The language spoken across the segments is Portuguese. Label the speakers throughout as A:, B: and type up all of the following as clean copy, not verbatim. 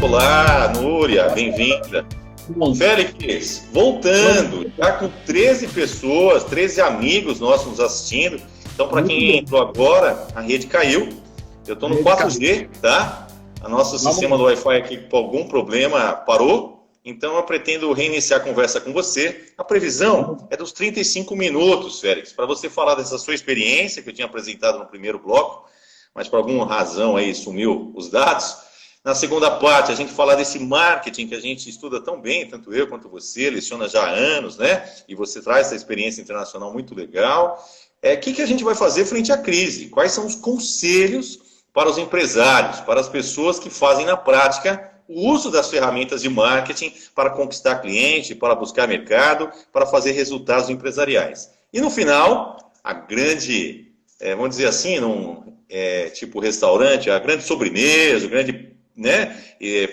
A: Olá, Núria, bem-vinda. Bom, Félix, voltando, já com 13 pessoas, 13 amigos nossos nos assistindo. Então, para quem entrou agora, a rede caiu. Eu estou no 4G, tá? O nosso sistema do Wi-Fi aqui, por algum problema, parou. Então, eu pretendo reiniciar a conversa com você. A previsão é dos 35 minutos, Félix, para você falar dessa sua experiência, que eu tinha apresentado no primeiro bloco, mas por alguma razão aí sumiu os dados. Na segunda parte, a gente falar desse marketing que a gente estuda tão bem, tanto eu quanto você, leciona já há anos, né? E você traz essa experiência internacional muito legal. O que a gente vai fazer frente à crise? Quais são os conselhos para os empresários, para as pessoas que fazem na prática o uso das ferramentas de marketing para conquistar cliente, para buscar mercado, para fazer resultados empresariais? E no final, a grande, vamos dizer assim, tipo restaurante, a grande sobremesa, o grande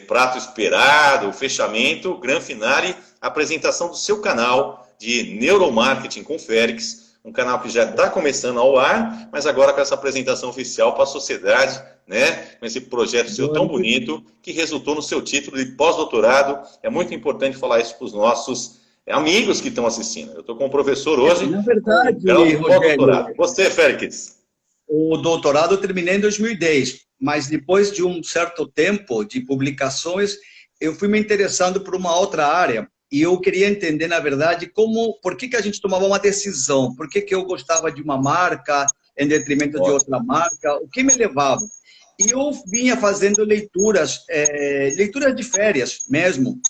A: prato esperado, o fechamento, o grande finale, a apresentação do seu canal de Neuromarketing com Félix, um canal que já está começando ao ar, mas agora com essa apresentação oficial para a sociedade, com esse projeto seu tão bonito, que resultou no seu título de pós-doutorado. É muito importante falar isso para os nossos amigos que estão assistindo. Eu estou com um professor hoje,
B: na verdade,
A: pós-doutorado. Você, Félix?
B: O doutorado eu terminei em 2010, mas depois de um certo tempo de publicações, eu fui me interessando por uma outra área. E eu queria entender, na verdade, por que a gente tomava uma decisão, por que eu gostava de uma marca em detrimento de outra marca, o que me levava. E eu vinha fazendo leituras de férias mesmo.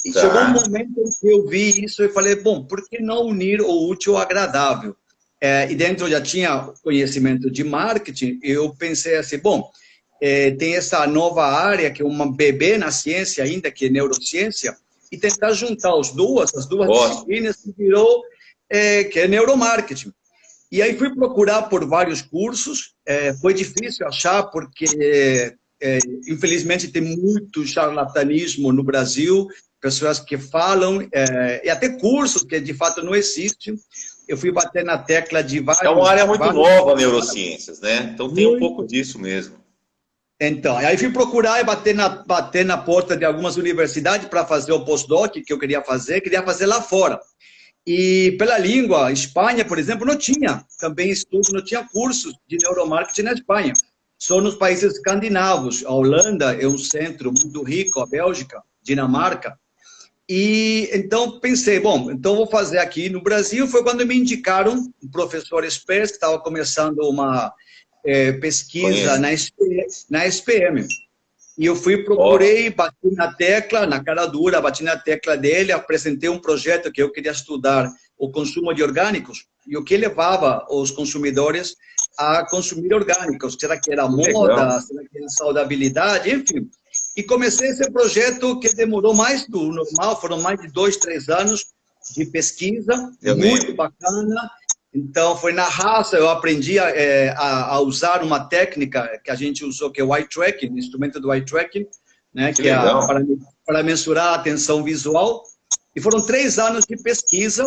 B: E chegou um momento em que eu vi isso e falei, bom, por que não unir o útil ao agradável? E dentro eu já tinha conhecimento de marketing, eu pensei assim, bom, tem essa nova área que é uma bebê na ciência ainda, que é neurociência, e tentar juntar as duas disciplinas que virou, que é neuromarketing. E aí fui procurar por vários cursos, foi difícil achar porque, infelizmente, tem muito charlatanismo no Brasil, pessoas que falam, e até cursos que de fato não existem. Eu fui bater na tecla de vários...
A: É uma área muito nova, neurociências, né? Então tem um pouco disso mesmo.
B: Então, aí fui procurar e bater na porta de algumas universidades para fazer o postdoc que eu queria fazer lá fora. E pela língua, Espanha, por exemplo, não tinha também estudo, não tinha cursos de neuromarketing na Espanha. Só nos países escandinavos. A Holanda é um centro muito rico, a Bélgica, Dinamarca. E então pensei, bom, então vou fazer aqui no Brasil. Foi quando me indicaram um professor expert que estava começando uma pesquisa na SPM. E eu procurei, bati na tecla, na cara dura, bati na tecla dele, apresentei um projeto que eu queria estudar o consumo de orgânicos e o que levava os consumidores a consumir orgânicos. Será que era moda? Será que era saudabilidade? Enfim. E comecei esse projeto que demorou mais do normal, foram mais de 2, 3 anos de pesquisa, muito bacana. Então, foi na raça, eu aprendi a usar uma técnica que a gente usou, que é o eye tracking, instrumento do eye tracking, que é para mensurar a atenção visual. E foram 3 anos de pesquisa.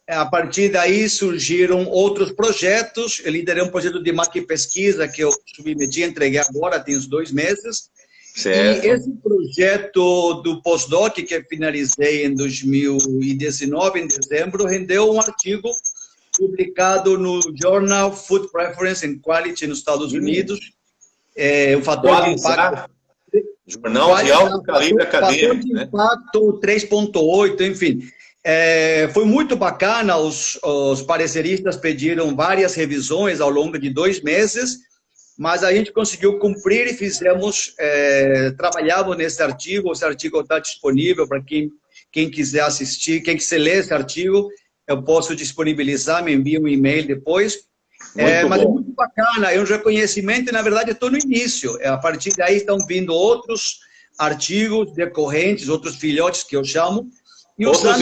B: A partir daí surgiram outros projetos. Eu liderei um projeto de pesquisa que eu submeti, entreguei agora, tem uns 2 meses. Certo. E esse projeto do postdoc, que eu finalizei em 2019, em dezembro, rendeu um artigo publicado no Journal Food Preference and Quality nos Estados Unidos. O fator de impacto...
A: Jornal de alto calibre acadêmico.
B: Fator de impacto 3.8, enfim. Foi muito bacana, os pareceristas pediram várias revisões ao longo de 2 meses, mas a gente conseguiu cumprir e trabalhamos nesse artigo. Esse artigo está disponível para quem quiser assistir, quem quiser ler esse artigo. Eu posso disponibilizar, me envia um e-mail depois. Mas é muito bacana, é um reconhecimento e, na verdade, estou no início. A partir daí estão vindo outros artigos decorrentes, outros filhotes que eu chamo. E outros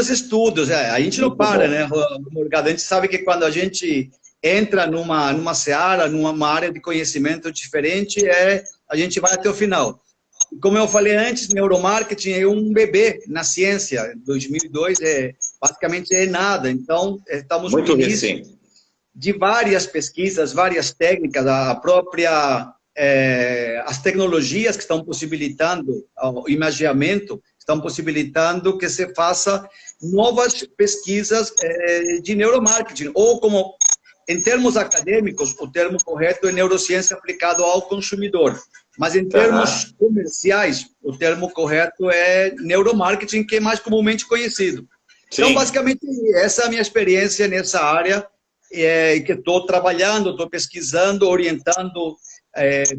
B: estudos. A gente não para, né, Morgado? A gente sabe que quando a gente entra numa seara, numa área de conhecimento diferente, a gente vai até o final. Como eu falei antes, neuromarketing é um bebê na ciência. 2002 basicamente é nada. Então, estamos no início de várias pesquisas, várias técnicas. A própria as tecnologias que estão possibilitando o imageamento, estão possibilitando que se faça novas pesquisas de neuromarketing, ou como, em termos acadêmicos, o termo correto é neurociência aplicada ao consumidor. Mas em termos comerciais, o termo correto é neuromarketing, que é mais comumente conhecido. Sim. Então, basicamente, essa é a minha experiência nessa área, que estou trabalhando, estou pesquisando, orientando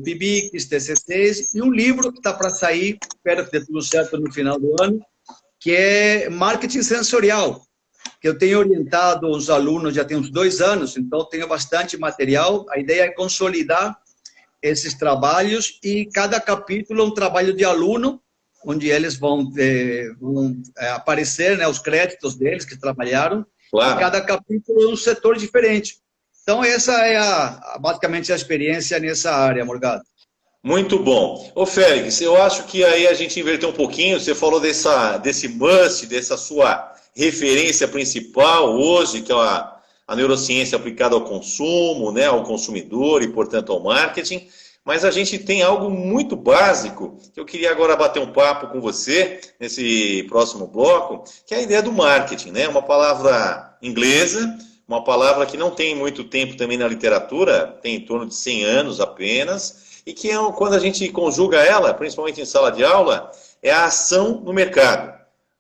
B: PIBICs, TCCs, e um livro que está para sair, espero que dê tudo certo no final do ano, que é Marketing Sensorial, que eu tenho orientado os alunos já tem uns 2 anos, então tenho bastante material. A ideia é consolidar esses trabalhos, e cada capítulo é um trabalho de aluno, onde eles vão aparecer, né, os créditos deles que trabalharam. Claro. E cada capítulo é um setor diferente. Então, essa é basicamente a experiência nessa área, Morgado.
A: Muito bom. Ô, Félix, eu acho que aí a gente inverteu um pouquinho. Você falou desse must, dessa sua referência principal hoje, que é a neurociência aplicada ao consumo, né, ao consumidor e, portanto, ao marketing. Mas a gente tem algo muito básico, que eu queria agora bater um papo com você, nesse próximo bloco, que é a ideia do marketing, né? Uma palavra inglesa, uma palavra que não tem muito tempo também na literatura, tem em torno de 100 anos apenas, e que quando a gente conjuga ela, principalmente em sala de aula, é a ação no mercado.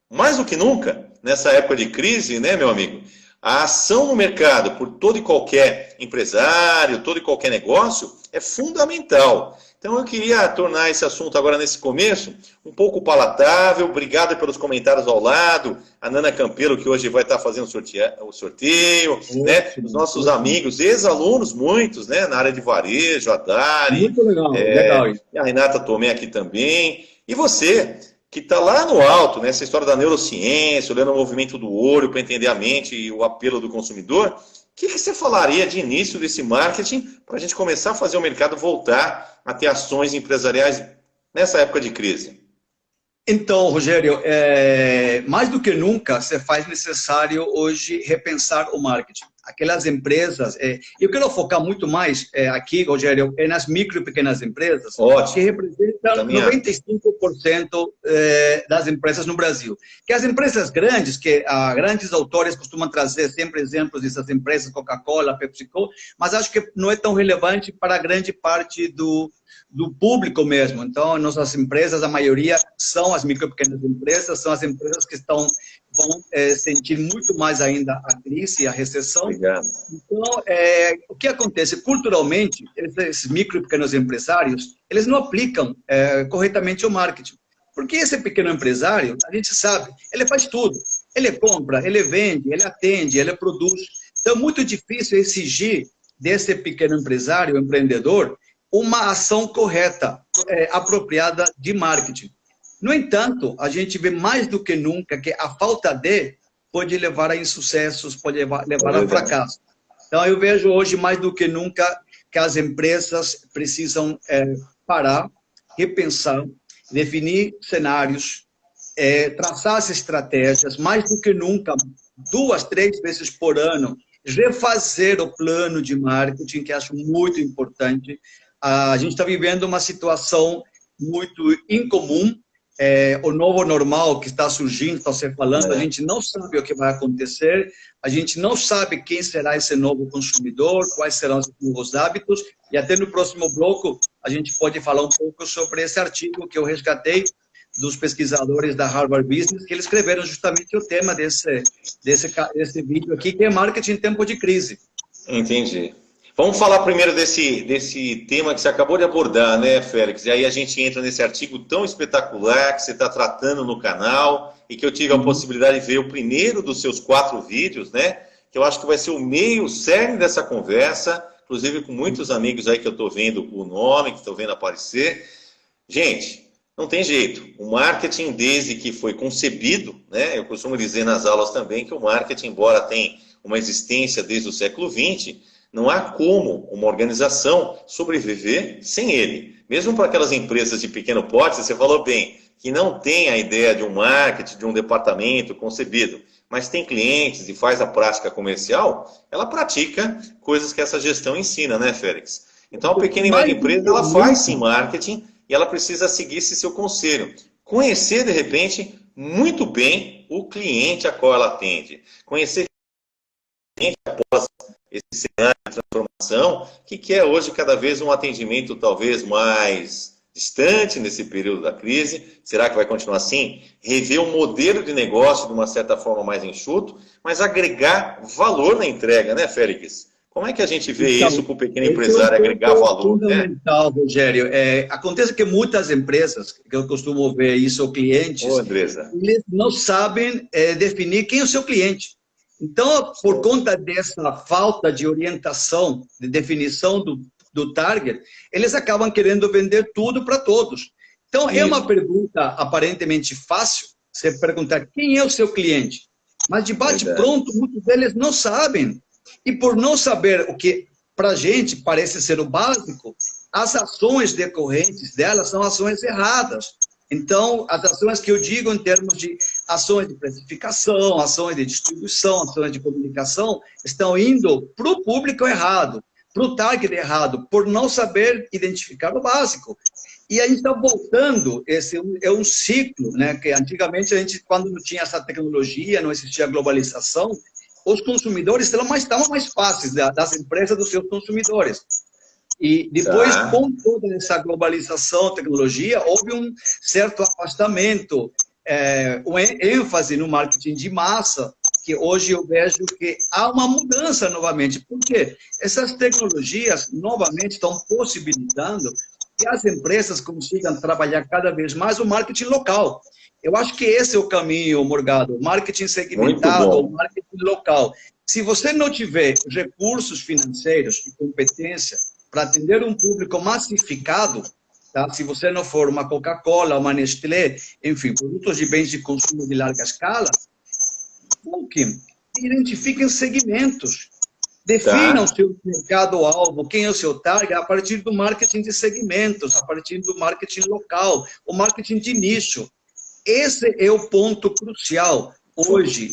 A: Mais do que nunca, nessa época de crise, né, meu amigo? A ação no mercado por todo e qualquer empresário, todo e qualquer negócio, é fundamental. Então eu queria tornar esse assunto agora nesse começo um pouco palatável. Obrigado pelos comentários ao lado. A Nana Campelo, que hoje vai estar fazendo o sorteio, né? Os nossos amigos, ex-alunos, muitos, né? Na área de varejo, a Dari.
B: Muito legal, legal.
A: E a Renata Tomé aqui também. E você, que está lá no alto, nessa história da neurociência, olhando o movimento do olho para entender a mente e o apelo do consumidor, o que você falaria de início desse marketing para a gente começar a fazer o mercado voltar a ter ações empresariais nessa época de crise?
B: Então, Rogério, mais do que nunca, se faz necessário hoje repensar o marketing. Aquelas empresas, eu quero focar muito mais aqui, Rogério, nas micro e pequenas empresas, que representam 95% das empresas no Brasil. Que as empresas grandes, que grandes autores costumam trazer sempre exemplos dessas empresas, Coca-Cola, PepsiCo, mas acho que não é tão relevante para a grande parte do público mesmo. Então, nossas empresas, a maioria são as micro e pequenas empresas, são as empresas que vão sentir muito mais ainda a crise e a recessão.
A: Obrigado.
B: Então, o que acontece? Culturalmente, esses micro e pequenos empresários, eles não aplicam corretamente o marketing. Porque esse pequeno empresário, a gente sabe, ele faz tudo. Ele compra, ele vende, ele atende, ele produz. Então, é muito difícil exigir desse pequeno empresário, empreendedor, uma ação correta, apropriada de marketing. No entanto, a gente vê mais do que nunca que a falta de pode levar a insucessos, pode levar a fracasso. Então, eu vejo hoje mais do que nunca que as empresas precisam parar, repensar, definir cenários, traçar as estratégias, mais do que nunca, 2, 3 vezes por ano, refazer o plano de marketing, que acho muito importante. A gente está vivendo uma situação muito incomum, o novo normal que está surgindo, está se falando, a gente não sabe o que vai acontecer, a gente não sabe quem será esse novo consumidor, quais serão os novos hábitos, e até no próximo bloco a gente pode falar um pouco sobre esse artigo que eu resgatei dos pesquisadores da Harvard Business, que eles escreveram justamente o tema desse vídeo aqui, que é marketing em tempo de crise.
A: Entendi. Vamos falar primeiro desse tema que você acabou de abordar, né, Félix? E aí a gente entra nesse artigo tão espetacular que você está tratando no canal e que eu tive a possibilidade de ver o primeiro dos seus 4 vídeos, né? Que eu acho que vai ser o cerne dessa conversa, inclusive com muitos amigos aí que eu estou vendo o nome, que estou vendo aparecer. Gente, não tem jeito. O marketing, desde que foi concebido, né? Eu costumo dizer nas aulas também que o marketing, embora tenha uma existência desde o século XX, não há como uma organização sobreviver sem ele. Mesmo para aquelas empresas de pequeno porte, você falou bem, que não tem a ideia de um marketing, de um departamento concebido, mas tem clientes e faz a prática comercial, ela pratica coisas que essa gestão ensina, né, Félix? Então, a pequena e média empresa, ela faz sim marketing e ela precisa seguir esse seu conselho. Conhecer, de repente, muito bem o cliente a qual ela atende. Conhecer após esse cenário de transformação, que é hoje cada vez um atendimento talvez mais distante nesse período da crise. Será que vai continuar assim? Rever o modelo de negócio de uma certa forma mais enxuto, mas agregar valor na entrega, né, Félix? Como é que a gente vê
B: Então,
A: isso para o pequeno empresário agregar valor?
B: Fundamental, né? Rogério. Acontece que muitas empresas, que eu costumo ver isso, clientes, eles não sabem definir quem é o seu cliente. Então, por conta dessa falta de orientação, de definição do target, eles acabam querendo vender tudo para todos. Então, é uma pergunta aparentemente fácil, você perguntar quem é o seu cliente. Mas de bate-pronto, muitos deles não sabem. E por não saber o que para a gente parece ser o básico, as ações decorrentes delas são ações erradas. Então, as ações que eu digo em termos de ações de precificação, ações de distribuição, ações de comunicação, estão indo para o público errado, para o target errado, por não saber identificar o básico. E a gente está voltando, esse é um ciclo, né? Que antigamente a gente, quando não tinha essa tecnologia, não existia globalização, os consumidores estavam mais fáceis das empresas dos seus consumidores. E depois, com toda essa globalização, tecnologia, houve um certo afastamento, um ênfase no marketing de massa, que hoje eu vejo que há uma mudança novamente. Por quê? Essas tecnologias, novamente, estão possibilitando que as empresas consigam trabalhar cada vez mais o marketing local. Eu acho que esse é o caminho, Morgado, marketing segmentado, o marketing local. Se você não tiver recursos financeiros e competência para atender um público massificado, tá? Se você não for uma Coca-Cola, uma Nestlé, enfim, produtos de bens de consumo de larga escala, foquem, identifiquem segmentos, definam o seu mercado-alvo, quem é o seu target, a partir do marketing de segmentos, a partir do marketing local, o marketing de nicho. Esse é o ponto crucial hoje,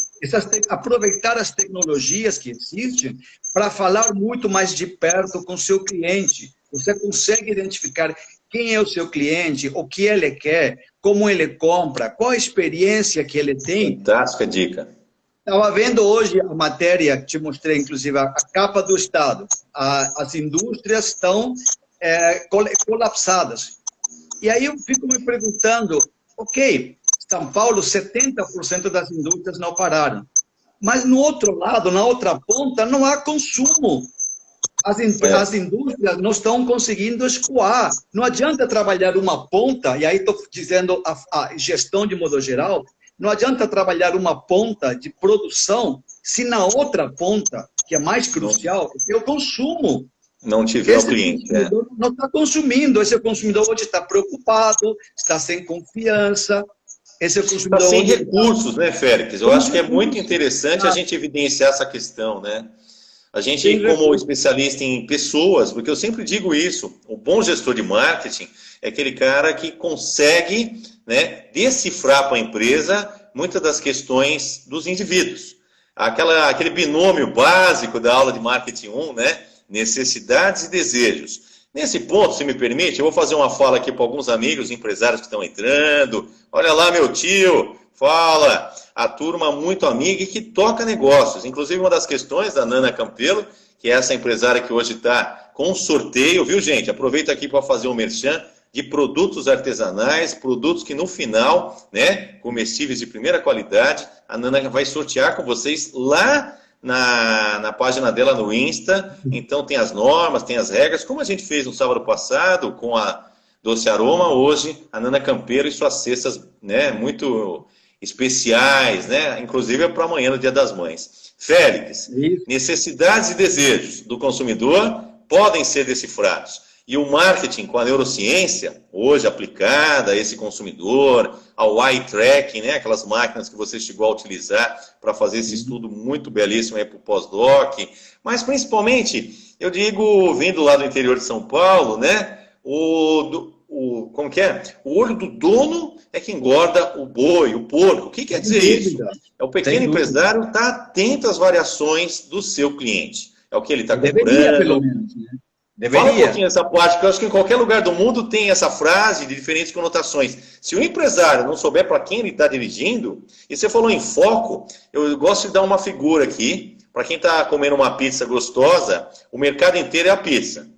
B: aproveitar as tecnologias que existem para falar muito mais de perto com o seu cliente. Você consegue identificar quem é o seu cliente, o que ele quer, como ele compra, qual a experiência que ele tem.
A: Fantástica dica.
B: Estava vendo hoje a matéria que te mostrei, inclusive, a capa do Estado. As indústrias estão colapsadas. E aí eu fico me perguntando, ok, São Paulo, 70% das indústrias não pararam. Mas no outro lado, na outra ponta, não há consumo. As indústrias não estão conseguindo escoar. Não adianta trabalhar uma ponta, e aí estou dizendo a gestão de modo geral, não adianta trabalhar uma ponta de produção se na outra ponta, que é mais crucial, é o consumo.
A: Não tiver o cliente.
B: Não está consumindo. Esse consumidor hoje está preocupado, está sem confiança. Esse consumidor
A: está sem recursos, né, Félix? Eu acho que é muito interessante a gente evidenciar essa questão, né? A gente, como especialista em pessoas, porque eu sempre digo isso, o bom gestor de marketing é aquele cara que consegue, né, decifrar para a empresa muitas das questões dos indivíduos. Aquele binômio básico da aula de marketing 1, né? Necessidades e desejos. Nesse ponto, se me permite, eu vou fazer uma fala aqui para alguns amigos empresários que estão entrando. Olha lá, meu tio, fala. A turma muito amiga e que toca negócios. Inclusive, uma das questões da Nana Campelo, que é essa empresária que hoje está com um sorteio, viu, gente? Aproveita aqui para fazer um merchan de produtos artesanais, produtos que no final, né, comestíveis de primeira qualidade, a Nana vai sortear com vocês lá na página dela no Insta. Então tem as normas, tem as regras, como a gente fez no sábado passado com a Doce Aroma. Hoje a Nana Campeiro e suas cestas, né, muito especiais, né, inclusive é para amanhã, no Dia das Mães. Félix, necessidades e desejos do consumidor podem ser decifrados. E o marketing com a neurociência, hoje aplicada a esse consumidor, ao eye tracking, né, aquelas máquinas que você chegou a utilizar para fazer esse estudo muito belíssimo para o pós-doc, mas principalmente, eu digo, vindo lá do interior de São Paulo, né, como que é? O olho do dono é que engorda o boi, o porco. O que quer dizer isso? É o pequeno empresário estar atento às variações do seu cliente. É o que ele está comprando.
B: Pelo menos, né?
A: Fala um pouquinho dessa parte, porque eu acho que em qualquer lugar do mundo tem essa frase de diferentes conotações. Se o empresário não souber para quem ele está dirigindo, e você falou em foco, eu gosto de dar uma figura aqui, para quem está comendo uma pizza gostosa, o mercado inteiro é a pizza.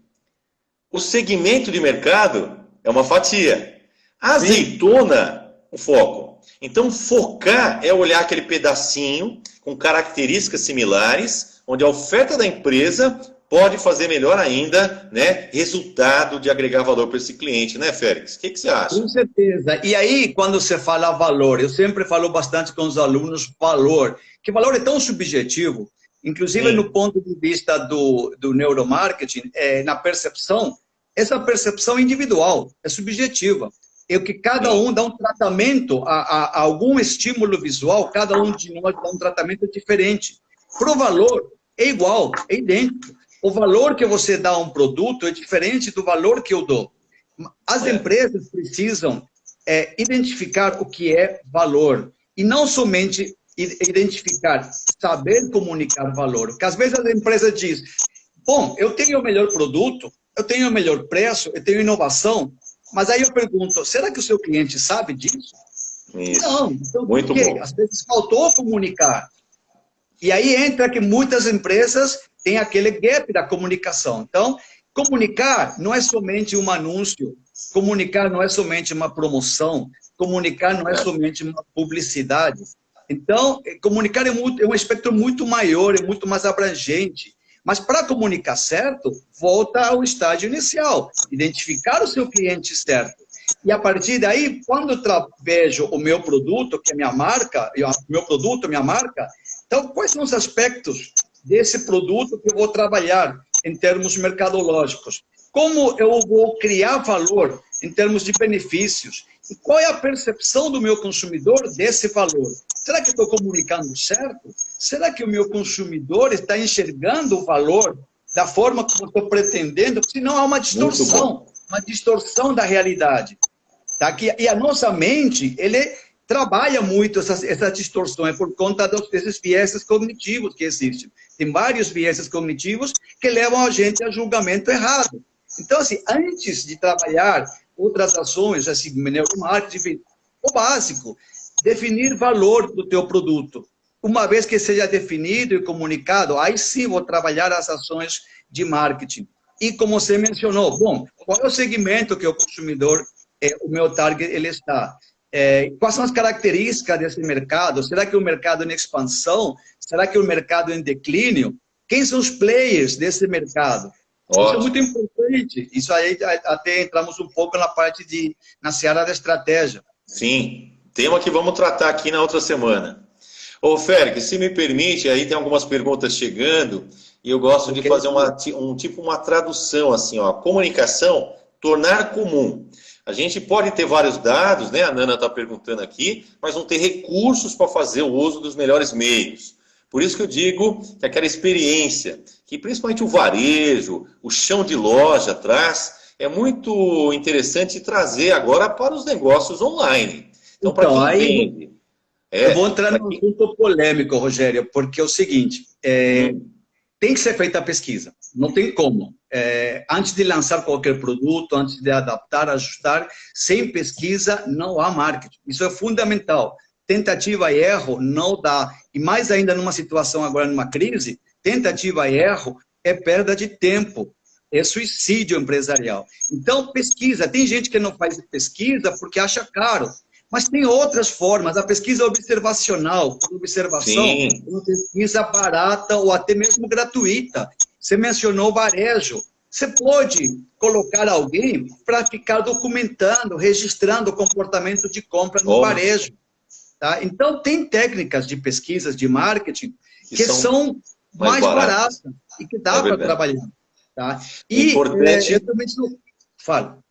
A: O segmento de mercado é uma fatia. A azeitona, o foco. Então, focar é olhar aquele pedacinho com características similares, onde a oferta da empresa pode fazer melhor ainda, né, resultado de agregar valor para esse cliente, né, Félix? O que você acha?
B: Com certeza. E aí, quando você fala valor, eu sempre falo bastante com os alunos valor, que valor é tão subjetivo, inclusive no ponto de vista do neuromarketing, na percepção, essa percepção é individual, é subjetiva. É que cada um dá um tratamento a algum estímulo visual, cada um de nós dá um tratamento diferente. Para o valor, é igual, é idêntico. O valor que você dá a um produto é diferente do valor que eu dou. As empresas precisam identificar o que é valor. E não somente identificar, saber comunicar valor. Porque às vezes a empresa diz, bom, eu tenho o melhor produto, eu tenho o melhor preço, eu tenho inovação, mas aí eu pergunto, será que o seu cliente sabe disso?
A: Isso.
B: Não. Então,
A: muito bom.
B: Às vezes faltou comunicar. E aí entra que muitas empresas têm aquele gap da comunicação. Então, comunicar não é somente um anúncio, comunicar não é somente uma promoção, comunicar não é somente uma publicidade. Então, comunicar é um espectro muito maior, é muito mais abrangente. Mas para comunicar certo, volta ao estágio inicial, identificar o seu cliente certo. E a partir daí, quando eu vejo o meu produto, que é minha marca, então quais são os aspectos desse produto que eu vou trabalhar em termos mercadológicos? Como eu vou criar valor em termos de benefícios? E qual é a percepção do meu consumidor desse valor? Será que estou comunicando certo? Será que o meu consumidor está enxergando o valor da forma como estou pretendendo? Senão há uma distorção da realidade. Tá? E a nossa mente, ele trabalha muito essa distorção, é por conta desses vieses cognitivos que existem. Tem vários vieses cognitivos que levam a gente a julgamento errado. Então, assim, antes de trabalhar outras ações, assim, neuromarketing, o básico, definir valor do teu produto. Uma vez que seja definido e comunicado, aí sim vou trabalhar as ações de marketing. E como você mencionou, bom, qual é o segmento que o consumidor, o meu target, ele está? Quais são as características desse mercado? Será que é um mercado em expansão? Será que é um mercado em declínio? Quem são os players desse mercado? Ótimo. Isso é muito importante. Isso aí até entramos um pouco na seara da estratégia.
A: Sim, tema que vamos tratar aqui na outra semana. Ô, Félix, se me permite, aí tem algumas perguntas chegando e eu gosto de fazer uma tradução assim, ó, comunicação, tornar comum. A gente pode ter vários dados, né? A Nana está perguntando aqui, mas não ter recursos para fazer o uso dos melhores meios. Por isso que eu digo que aquela experiência, que principalmente o varejo, o chão de loja traz, é muito interessante trazer agora para os negócios online. Então para quem vende...
B: eu vou entrar num assunto polêmico, Rogério, porque é o seguinte, tem que ser feita a pesquisa, não tem como. Antes de lançar qualquer produto, antes de adaptar, ajustar, sem pesquisa não há marketing. Isso é fundamental. Tentativa e erro não dá. E mais ainda numa situação agora, numa crise, tentativa e erro é perda de tempo, é suicídio empresarial. Então, pesquisa. Tem gente que não faz pesquisa porque acha caro. Mas tem outras formas. A pesquisa observacional, observação, uma pesquisa barata ou até mesmo gratuita. Você mencionou varejo. Você pode colocar alguém para ficar documentando, registrando o comportamento de compra no varejo. Tá? Então, tem técnicas de pesquisas de marketing que são mais baratas e que dá para trabalhar. Tá? E
A: importante...
B: eu também falo.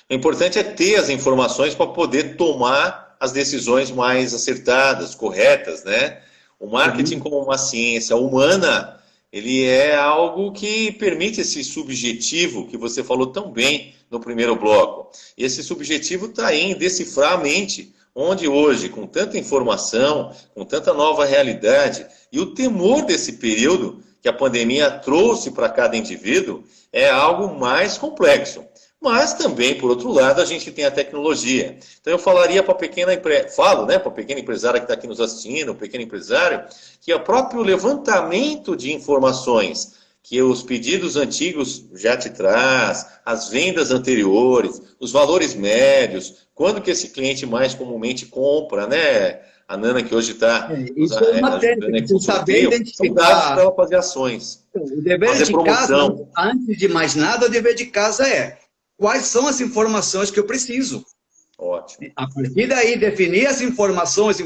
A: O importante é ter as informações para poder tomar as decisões mais acertadas, corretas, né? O marketing como uma ciência humana, ele é algo que permite esse subjetivo que você falou tão bem no primeiro bloco. E esse subjetivo está em decifrar a mente, onde hoje, com tanta informação, com tanta nova realidade, e o temor desse período, que a pandemia trouxe para cada indivíduo é algo mais complexo. Mas também, por outro lado, a gente tem a tecnologia. Então eu falaria para a pequena empresária que está aqui nos assistindo, o pequeno empresário, que o próprio levantamento de informações que os pedidos antigos já te traz, as vendas anteriores, os valores médios, quando que esse cliente mais comumente compra, né? A Nana que hoje está
B: isso é uma técnica, você saber identificar.
A: São dados para ela fazer ações.
B: O dever de casa, antes de mais nada, o dever de casa é quais são as informações que eu preciso.
A: Ótimo.
B: A partir daí, definir as informações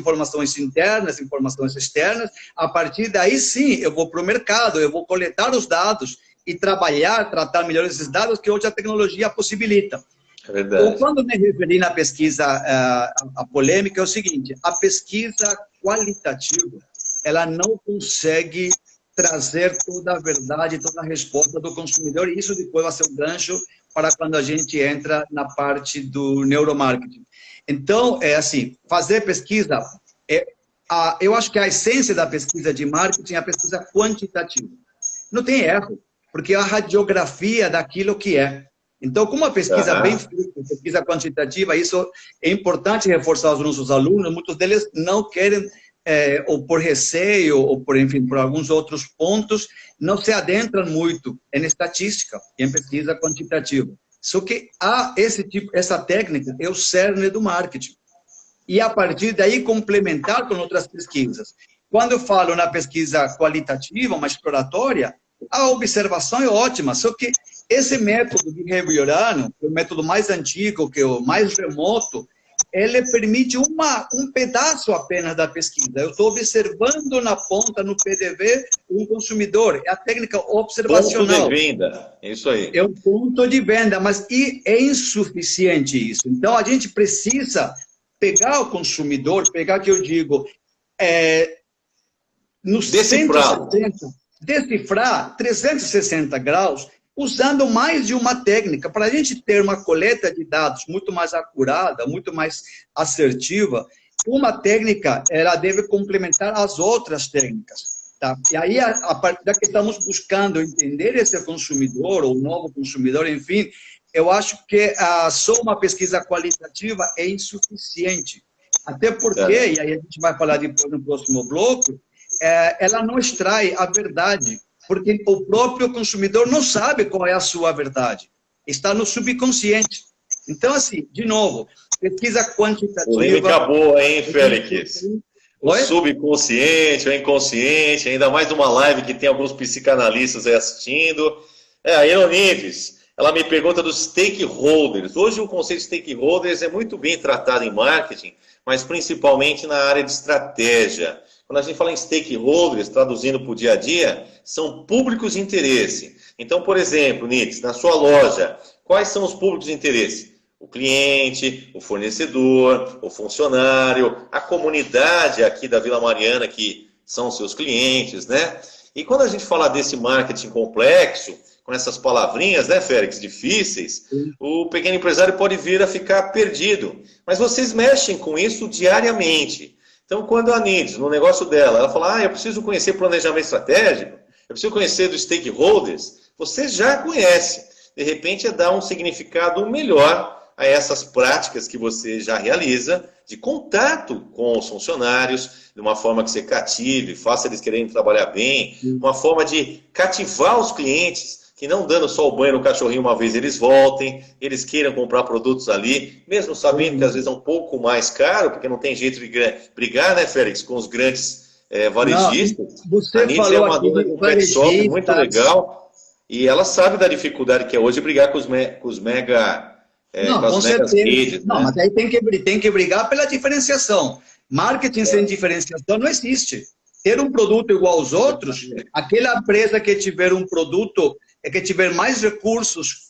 B: internas, informações externas. A partir daí, sim, eu vou para o mercado, eu vou coletar os dados e tratar melhor esses dados que hoje a tecnologia possibilita.
A: É verdade.
B: Ou quando me referi na pesquisa, a polêmica é o seguinte, a pesquisa qualitativa, ela não consegue trazer toda a verdade, toda a resposta do consumidor, e isso depois vai ser um gancho para quando a gente entra na parte do neuromarketing. Então, é assim, fazer pesquisa, eu acho que a essência da pesquisa de marketing é a pesquisa quantitativa. Não tem erro, porque é a radiografia daquilo que é. Então, como uma pesquisa bem feita, pesquisa quantitativa, isso é importante reforçar aos nossos alunos, muitos deles não querem, ou por receio, ou por, enfim, por alguns outros pontos, não se adentram muito em estatística, em pesquisa quantitativa. Só que essa técnica é o cerne do marketing. E a partir daí complementar com outras pesquisas. Quando eu falo na pesquisa qualitativa, uma exploratória, a observação é ótima, só que esse método behaviorano, que é o método mais antigo, que é o mais remoto, ele permite um pedaço apenas da pesquisa. Eu estou observando na ponta, no PDV, um consumidor. É a técnica observacional.
A: Ponto de venda, é isso aí.
B: É um ponto de venda, mas é insuficiente isso. Então, a gente precisa pegar o consumidor, pegar que eu digo, no 170, decifrar 360 graus, usando mais de uma técnica, para a gente ter uma coleta de dados muito mais acurada, muito mais assertiva. Uma técnica, ela deve complementar as outras técnicas. Tá? E aí, a partir daqui estamos buscando entender esse consumidor, ou novo consumidor, enfim, eu acho que só uma pesquisa qualitativa é insuficiente. Até porque, e aí a gente vai falar depois no próximo bloco, ela não extrai a verdade, porque o próprio consumidor não sabe qual é a sua verdade. Está no subconsciente. Então, assim, de novo, pesquisa quantitativa...
A: Polêmica boa, hein, Félix? O subconsciente, o inconsciente, ainda mais numa live que tem alguns psicanalistas aí assistindo. A Elonides, ela me pergunta dos stakeholders. Hoje o conceito de stakeholders é muito bem tratado em marketing, mas principalmente na área de estratégia. Quando a gente fala em stakeholders, traduzindo para o dia a dia, são públicos de interesse. Então, por exemplo, Nitz, na sua loja, quais são os públicos de interesse? O cliente, o fornecedor, o funcionário, a comunidade aqui da Vila Mariana, que são seus clientes, né? E quando a gente fala desse marketing complexo, com essas palavrinhas, né, Félix, difíceis, o pequeno empresário pode vir a ficar perdido. Mas vocês mexem com isso diariamente. Então, quando a Nitz, no negócio dela, ela fala, eu preciso conhecer planejamento estratégico, eu preciso conhecer dos stakeholders, você já conhece. De repente, é dar um significado melhor a essas práticas que você já realiza, de contato com os funcionários, de uma forma que você cative, faça eles quererem trabalhar bem, uma forma de cativar os clientes, que não dando só o banho no cachorrinho uma vez eles voltem, eles queiram comprar produtos ali, mesmo sabendo que às vezes é um pouco mais caro, porque não tem jeito de brigar, né, Félix, com os grandes varejistas.
B: Você
A: a Nitz é uma dona de um pet shop muito legal, e ela sabe da dificuldade que é hoje brigar com os mega...
B: com certeza. Redes, não, né? Mas aí tem que brigar pela diferenciação. Marketing sem diferenciação não existe. Ter um produto igual aos outros, aquela empresa que tiver um produto, que tiver mais recursos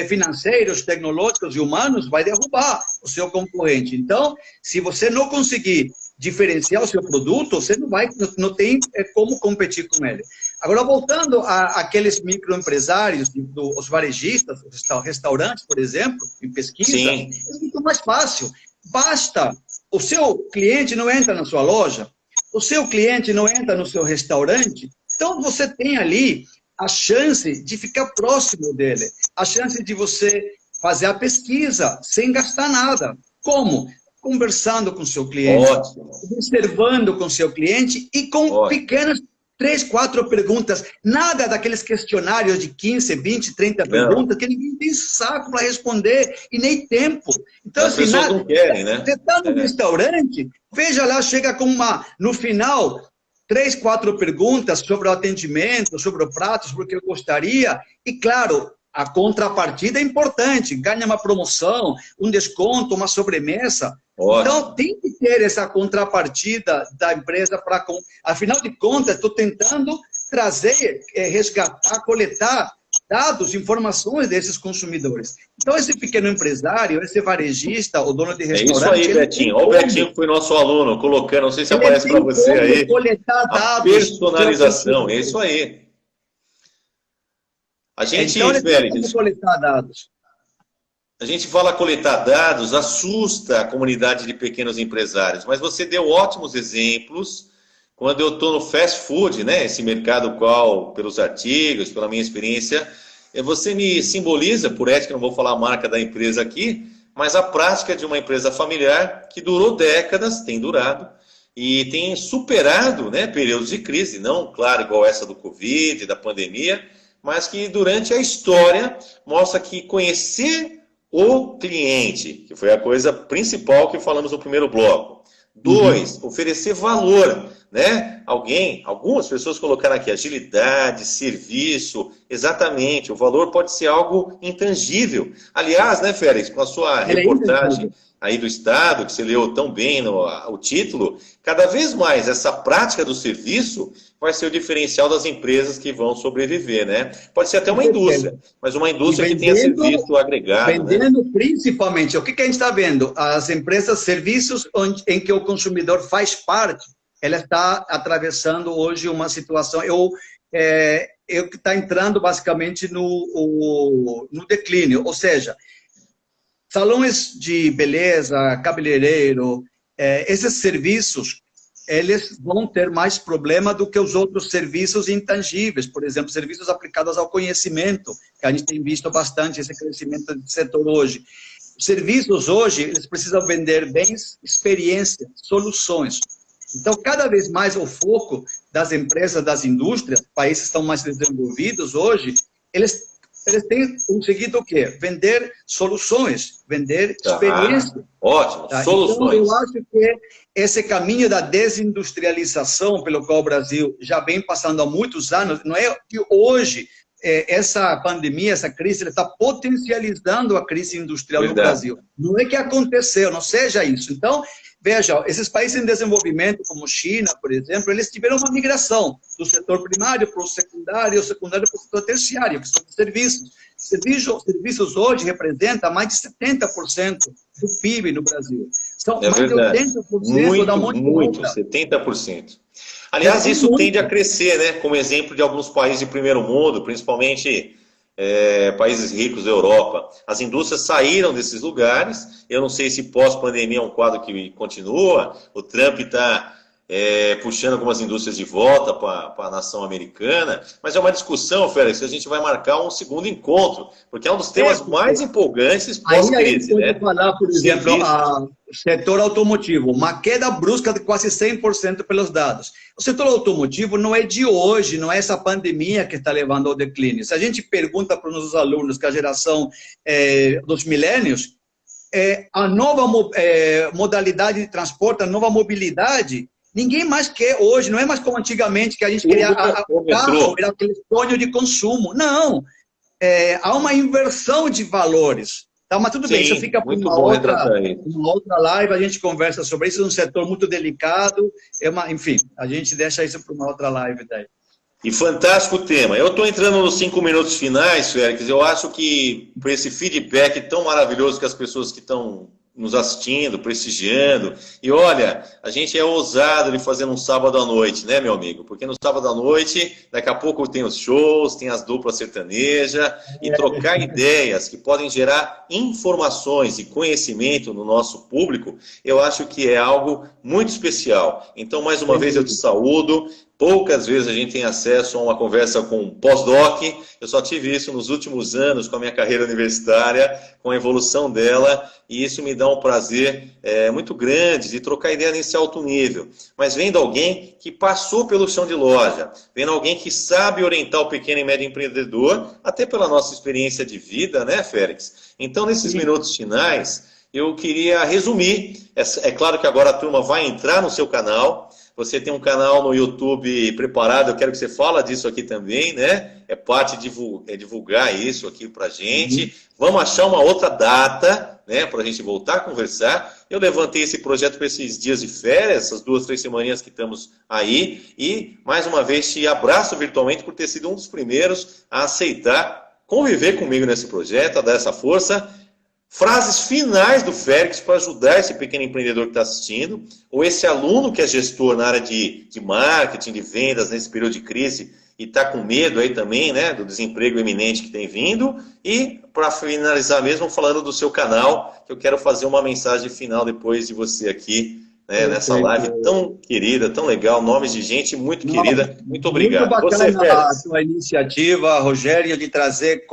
B: financeiros, tecnológicos e humanos, vai derrubar o seu concorrente. Então, se você não conseguir diferenciar o seu produto, você não tem como competir com ele. Agora, voltando àqueles microempresários, os varejistas, os restaurantes, por exemplo, em pesquisa, é muito mais fácil. Basta, o seu cliente não entra na sua loja, o seu cliente não entra no seu restaurante, Então, você tem ali a chance de ficar próximo dele, a chance de você fazer a pesquisa sem gastar nada. Como? Conversando com o seu cliente, observando com o seu cliente e com pequenas 3, 4 perguntas. Nada daqueles questionários de 15, 20, 30 perguntas que ninguém tem saco para responder e nem tempo. Então,
A: as pessoas não querem, né?
B: Você está no restaurante, veja lá, chega com no final, 3, 4 perguntas sobre o atendimento, sobre o prato, sobre o que eu gostaria. E, claro, a contrapartida é importante. Ganha uma promoção, um desconto, uma sobremesa. Então, tem que ter essa contrapartida da empresa para... Afinal de contas, estou tentando trazer, resgatar, coletar dados, informações desses consumidores. Então, esse pequeno empresário, esse varejista, o dono de restaurante...
A: É isso aí, Betinho. Olha o Betinho que foi nosso aluno, colocando, não sei se aparece para você aí.
B: Coletar dados.
A: Personalização, é isso aí. A gente,
B: então, Félix, coletar dados.
A: A gente fala coletar dados, assusta a comunidade de pequenos empresários, mas você deu ótimos exemplos quando eu estou no fast food, né? Esse mercado qual, pelos artigos, pela minha experiência, você me simboliza, por ética, não vou falar a marca da empresa aqui, mas a prática de uma empresa familiar que durou décadas, tem durado, e tem superado, né, períodos de crise, não, claro, igual essa do Covid, da pandemia, mas que durante a história mostra que conhecer o cliente, que foi a coisa principal que falamos no primeiro bloco. 2, oferecer valor, né? Algumas pessoas colocaram aqui agilidade, serviço, exatamente, o valor pode ser algo intangível. Aliás, né, Félix, com a sua reportagem aí do Estado, que você leu tão bem o título, cada vez mais essa prática do serviço vai ser o diferencial das empresas que vão sobreviver, né? Pode ser até uma indústria, mas uma indústria que tenha serviço agregado.
B: Vendendo, né? Principalmente, o que a gente está vendo? As empresas, serviços em que o consumidor faz parte, ela está atravessando hoje uma situação... que está entrando basicamente no declínio, ou seja, salões de beleza, cabeleireiro, esses serviços, eles vão ter mais problema do que os outros serviços intangíveis, por exemplo, serviços aplicados ao conhecimento, que a gente tem visto bastante esse crescimento do setor hoje. Os serviços hoje, eles precisam vender bens, experiências, soluções. Então, cada vez mais o foco das empresas, das indústrias, países estão mais desenvolvidos hoje, eles têm conseguido o quê? Vender soluções, vender experiência.
A: Ótimo, soluções.
B: Então, eu acho que esse caminho da desindustrialização, pelo qual o Brasil já vem passando há muitos anos, não é que hoje essa pandemia, essa crise, está potencializando a crise industrial no Brasil. Não é que aconteceu, não seja isso. Então, veja, esses países em desenvolvimento, como China, por exemplo, eles tiveram uma migração do setor primário para o secundário para o setor terciário, que são os serviços. Serviços hoje representam mais de 70% do PIB no Brasil. São mais
A: verdade.
B: de 80% da mão de obra.
A: Muito, 70%. Aliás, isso tende a crescer, né? Como exemplo de alguns países de primeiro mundo, principalmente países ricos da Europa. As indústrias saíram desses lugares. Eu não sei se pós-pandemia é um quadro que continua. O Trump está puxando algumas indústrias de volta para a nação americana. Mas é uma discussão, Félix, que a gente vai marcar um segundo encontro, porque é um dos temas mais empolgantes pós-crise.
B: Aí falar, por exemplo, o setor automotivo, uma queda brusca de quase 100% pelos dados. O setor automotivo não é de hoje, não é essa pandemia que está levando ao declínio. Se a gente pergunta para os nossos alunos, que é a geração dos milênios, a nova modalidade de transporte, a nova mobilidade, ninguém mais quer hoje, não é mais como antigamente, que a gente queria o carro, era aquele sonho de consumo. Não, há uma inversão de valores. Tá, mas tudo bem, isso fica para uma outra live, a gente conversa sobre isso, é um setor muito delicado, enfim, a gente deixa isso para uma outra live daí.
A: E fantástico tema. Eu estou entrando nos 5 minutos finais, Félix, eu acho que por esse feedback tão maravilhoso que as pessoas que estão nos assistindo, prestigiando. E olha, a gente é ousado de fazer num sábado à noite, né, meu amigo? Porque no sábado à noite, daqui a pouco tem os shows, tem as duplas sertanejas, e trocar ideias que podem gerar informações e conhecimento no nosso público, eu acho que é algo muito especial. Então, mais uma vez, eu te saúdo. Poucas vezes a gente tem acesso a uma conversa com um pós-doc. Eu só tive isso nos últimos anos com a minha carreira universitária, com a evolução dela, e isso me dá um prazer muito grande de trocar ideia nesse alto nível. Mas vendo alguém que passou pelo chão de loja, vendo alguém que sabe orientar o pequeno e médio empreendedor, até pela nossa experiência de vida, né, Félix? Então, nesses minutos finais, eu queria resumir. É claro que agora a turma vai entrar no seu canal. Você tem um canal no YouTube preparado, eu quero que você fale disso aqui também, né? É parte de divulgar isso aqui pra gente. Vamos achar uma outra data, né, pra gente voltar a conversar. Eu levantei esse projeto para esses dias de férias, essas 2, 3 semaninhas que estamos aí. E, mais uma vez, te abraço virtualmente por ter sido um dos primeiros a aceitar conviver comigo nesse projeto, a dar essa força. Frases finais do Félix para ajudar esse pequeno empreendedor que está assistindo, ou esse aluno que é gestor na área de marketing, de vendas nesse período de crise e está com medo aí também, né, do desemprego iminente que tem vindo. E para finalizar mesmo, falando do seu canal, que eu quero fazer uma mensagem final depois de você aqui, né, nessa live tão querida, tão legal, nomes de gente muito querida. Muito obrigado.
B: Muito bacana a sua iniciativa, Rogério, de trazer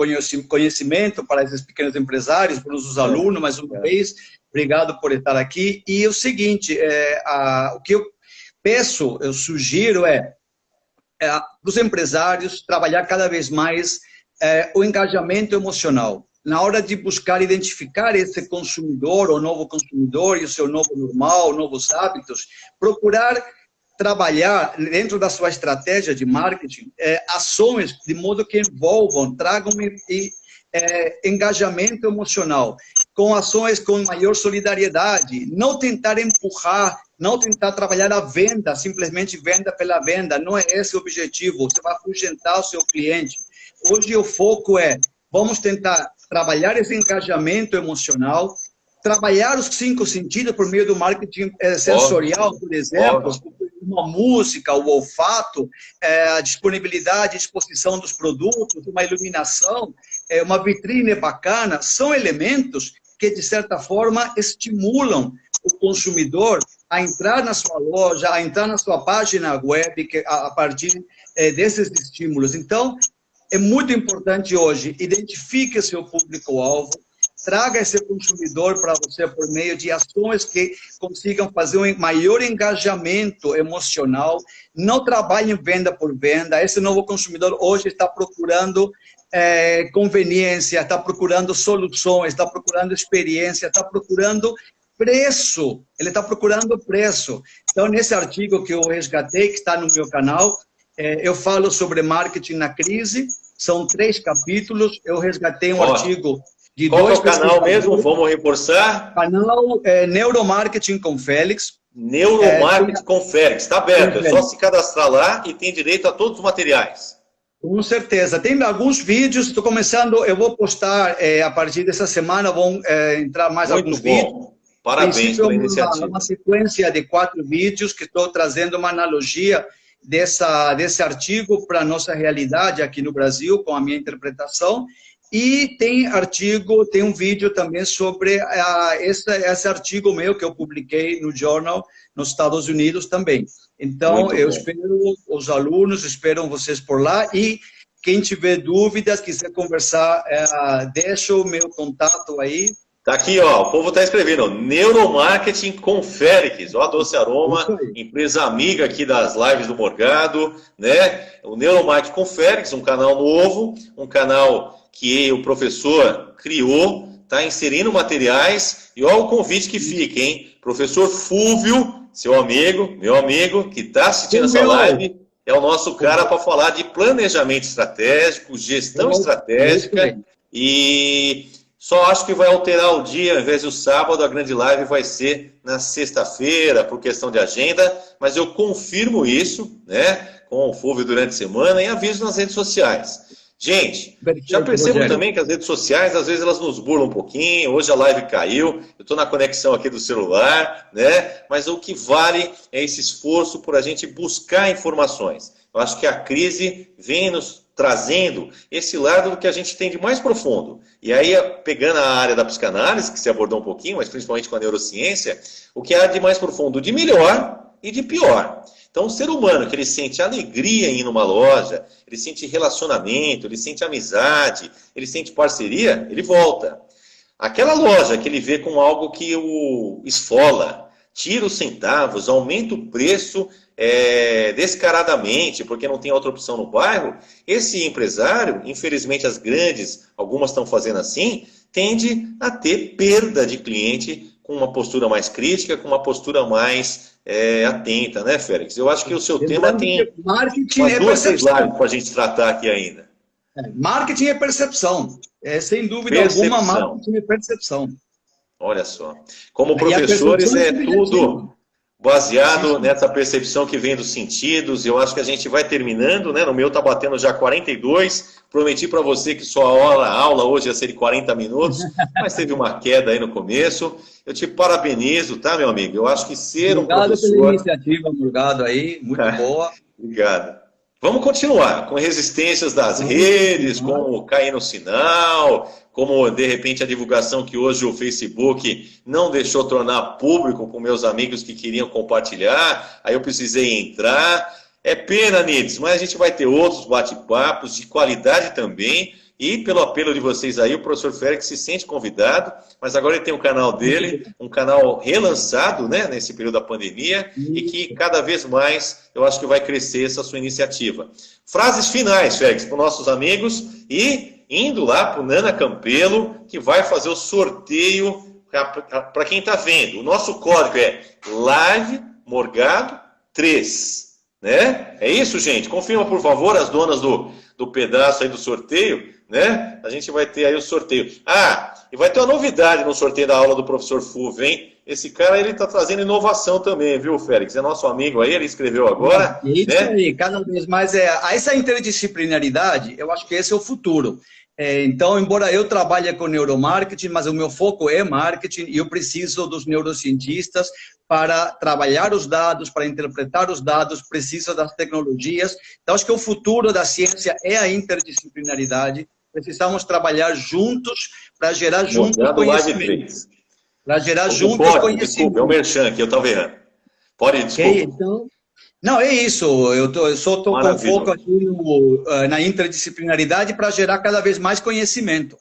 B: conhecimento para esses pequenos empresários, para os alunos, mais uma vez. Obrigado por estar aqui. E o seguinte, o que eu peço, eu sugiro para os empresários trabalhar cada vez mais o engajamento emocional. Na hora de buscar identificar esse consumidor, o novo consumidor e o seu novo normal, novos hábitos, procurar trabalhar dentro da sua estratégia de marketing ações de modo que envolvam, tragam engajamento emocional, com ações com maior solidariedade, não tentar empurrar, não tentar trabalhar a venda, simplesmente venda pela venda, não é esse o objetivo, você vai afugentar o seu cliente. Hoje o foco vamos tentar trabalhar esse engajamento emocional, trabalhar os 5 sentidos por meio do marketing sensorial, por exemplo, uma música, o olfato, a disponibilidade e disposição dos produtos, uma iluminação, uma vitrine bacana, são elementos que, de certa forma, estimulam o consumidor a entrar na sua loja, a entrar na sua página web, a partir desses estímulos. Então, é muito importante hoje, identifique seu público-alvo, traga esse consumidor para você por meio de ações que consigam fazer um maior engajamento emocional, não trabalhe venda por venda. Esse novo consumidor hoje está procurando conveniência, está procurando soluções, está procurando experiência, está procurando preço, ele está procurando preço. Então, nesse artigo que eu resgatei, que está no meu canal, eu falo sobre marketing na crise, são 3 capítulos, eu resgatei um artigo de 2...
A: Qual é o canal mesmo? Vamos reforçar?
B: Canal Neuromarketing com Félix.
A: Neuromarketing com Félix, está aberto, é só se cadastrar lá e tem direito a todos os materiais.
B: Com certeza, tem alguns vídeos, estou começando, eu vou postar a partir dessa semana, vão entrar mais alguns vídeos.
A: Parabéns pela iniciativa.
B: Uma sequência de 4 vídeos que estou trazendo uma analogia desse artigo para a nossa realidade aqui no Brasil, com a minha interpretação. E tem um vídeo também sobre esse artigo meu que eu publiquei no Journal nos Estados Unidos também. Então, eu espero os alunos, espero vocês por lá. E quem tiver dúvidas, quiser conversar, deixa o meu contato aí.
A: Tá aqui, ó, o povo tá escrevendo, Neuromarketing com Félix, ó, a Doce Aroma, empresa amiga aqui das lives do Morgado, né? O Neuromarketing com Félix, um canal novo, um canal que o professor criou, tá inserindo materiais, e ó o convite que fica, hein? Professor Fúvio, seu amigo, meu amigo, que tá assistindo essa live, é o nosso cara para falar de planejamento estratégico, gestão estratégica, e... Só acho que vai alterar o dia, ao invés do sábado, a grande live vai ser na sexta-feira, por questão de agenda, mas eu confirmo isso, né, com o Fúvio durante a semana e aviso nas redes sociais. Gente, já percebo também que as redes sociais, às vezes, elas nos burlam um pouquinho, hoje a live caiu, eu estou na conexão aqui do celular, né, mas o que vale é esse esforço por a gente buscar informações. Eu acho que a crise vem nos trazendo esse lado do que a gente tem de mais profundo. E aí, pegando a área da psicanálise, que se abordou um pouquinho, mas principalmente com a neurociência, o que há de mais profundo, de melhor, e de pior. Então, o ser humano que ele sente alegria em ir numa loja, ele sente relacionamento, ele sente amizade, ele sente parceria, ele volta. Aquela loja que ele vê como algo que o esfola, tira os centavos, aumenta o preço descaradamente, porque não tem outra opção no bairro, esse empresário, infelizmente as grandes, algumas estão fazendo assim, tende a ter perda de cliente com uma postura mais crítica, com uma postura mais atenta, né, Félix? Eu acho que o seu tema tem
B: marketing
A: umas 2, 3 lives para a gente tratar aqui ainda.
B: Marketing é percepção. Sem dúvida alguma, marketing é percepção.
A: Olha só. Como professores, é tudo baseado nessa percepção que vem dos sentidos. Eu acho que a gente vai terminando, né? No meu tá batendo já 42. Prometi para você que sua aula hoje ia ser de 40 minutos, mas teve uma queda aí no começo. Eu te parabenizo, tá, meu amigo? Eu acho que ser um professor...
B: Obrigado pela iniciativa, Morgado, aí. Muito boa.
A: Obrigado. Vamos continuar com resistências das redes, como cair no sinal, como, de repente, a divulgação que hoje o Facebook não deixou tornar público com meus amigos que queriam compartilhar, aí eu precisei entrar. É pena, Nides, mas a gente vai ter outros bate-papos de qualidade também, e pelo apelo de vocês aí, o professor Félix se sente convidado, mas agora ele tem um canal dele, um canal relançado, né, nesse período da pandemia, e que cada vez mais eu acho que vai crescer essa sua iniciativa. Frases finais, Félix, para os nossos amigos, e indo lá para o Nana Campelo, que vai fazer o sorteio para quem está vendo. O nosso código é Live Morgado 3, né? É isso, gente? Confirma, por favor, as donas do pedaço aí do sorteio, né? A gente vai ter aí o sorteio. E vai ter uma novidade no sorteio da aula do professor Fulvio, hein? Esse cara, ele está trazendo inovação também, viu, Félix? É nosso amigo aí, ele escreveu agora.
B: Isso, né? Aí, cada vez mais essa interdisciplinaridade, eu acho que esse é o futuro. Então, embora eu trabalhe com neuromarketing, mas o meu foco é marketing e eu preciso dos neurocientistas para trabalhar os dados, para interpretar os dados, preciso das tecnologias. Então, acho que o futuro da ciência é a interdisciplinaridade. Precisamos trabalhar juntos para gerar juntos conhecimento. Para gerar juntos conhecimento.
A: Desculpa, é o merchan aqui, eu estava errando. Pode, desculpa.
B: Okay, então... Não, é isso. Eu só estou com foco aqui na interdisciplinaridade para gerar cada vez mais conhecimento.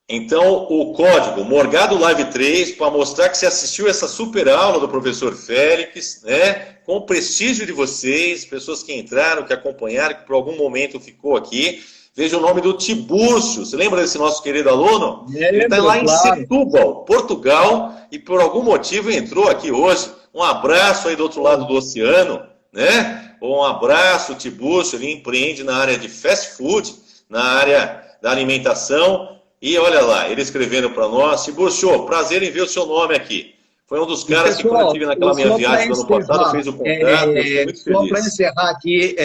A: Então, o código Morgado Live 3, para mostrar que você assistiu essa super aula do professor Félix, né? Com o prestígio de vocês, pessoas que entraram, que acompanharam, que por algum momento ficou aqui. Veja o nome do Tibúrcio. Você lembra desse nosso querido aluno? Ele está lá em Setúbal, Portugal, e por algum motivo entrou aqui hoje. Um abraço aí do outro lado do oceano, né? Um abraço, Tibúrcio. Ele empreende na área de fast food, na área da alimentação. E olha lá, ele escrevendo para nós. Tibúrcio, prazer em ver o seu nome aqui. Foi um dos caras que, quando eu estive naquela minha viagem do ano passado, fez o contato. Eu fiquei muito feliz.
B: Só para encerrar aqui,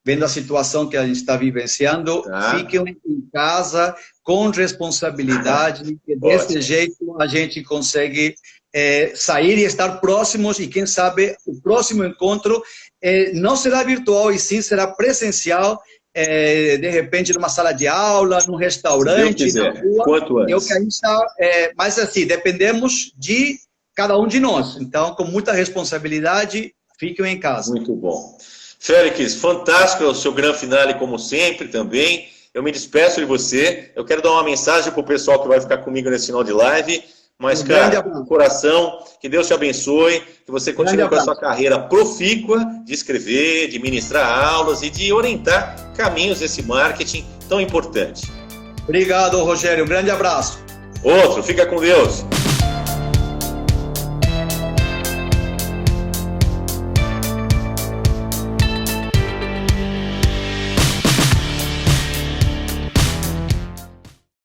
B: vendo a situação que a gente está vivenciando, fiquem em casa com responsabilidade, que desse jeito a gente consegue sair e estar próximos, e quem sabe o próximo encontro não será virtual, e sim será presencial, de repente numa sala de aula, num restaurante, na rua.
A: Quanto antes.
B: Mas assim, dependemos de cada um de nós. Então, com muita responsabilidade, fiquem em casa.
A: Muito bom. Félix, fantástico o seu grande finale, como sempre, também. Eu me despeço de você. Eu quero dar uma mensagem para o pessoal que vai ficar comigo nesse final de live. Mas, cara, de coração, que Deus te abençoe, que você continue com a sua carreira profícua de escrever, de ministrar aulas e de orientar caminhos desse marketing tão importante.
B: Obrigado, Rogério. Um grande abraço.
A: Outro, fica com Deus.